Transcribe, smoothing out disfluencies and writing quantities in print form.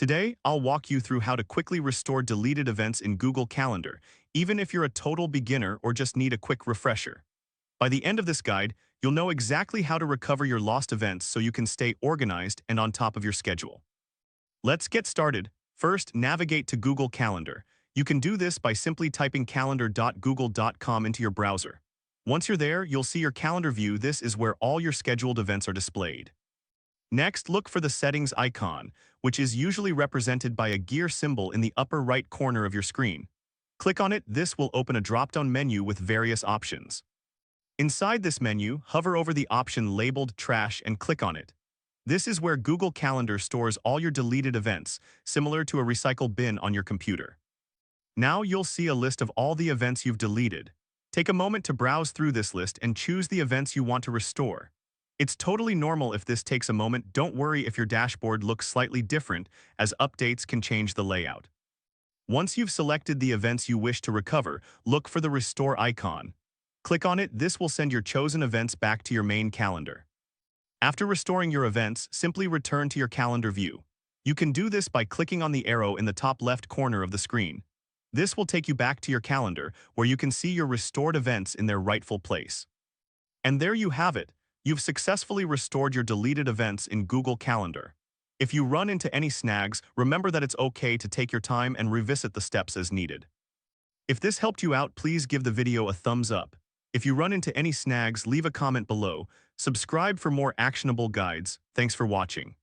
Today, I'll walk you through how to quickly restore deleted events in Google Calendar, even if you're a total beginner or just need a quick refresher. By the end of this guide, you'll know exactly how to recover your lost events so you can stay organized and on top of your schedule. Let's get started. First, navigate to Google Calendar. You can do this by simply typing calendar.google.com into your browser. Once you're there, you'll see your calendar view. This is where all your scheduled events are displayed. Next, look for the settings icon, which is usually represented by a gear symbol in the upper right corner of your screen. Click on it. This will open a drop-down menu with various options. Inside this menu, hover over the option labeled Trash and click on it. This is where Google Calendar stores all your deleted events, similar to a recycle bin on your computer. Now you'll see a list of all the events you've deleted. Take a moment to browse through this list and choose the events you want to restore. It's totally normal if this takes a moment. Don't worry if your dashboard looks slightly different, as updates can change the layout. Once you've selected the events you wish to recover, look for the Restore icon. Click on it. This will send your chosen events back to your main calendar. After restoring your events, simply return to your calendar view. You can do this by clicking on the arrow in the top left corner of the screen. This will take you back to your calendar, where you can see your restored events in their rightful place. And there you have it. You've successfully restored your deleted events in Google Calendar. If you run into any snags, remember that it's okay to take your time and revisit the steps as needed. If this helped you out, please give the video a thumbs up. If you run into any snags, leave a comment below. Subscribe for more actionable guides. Thanks for watching.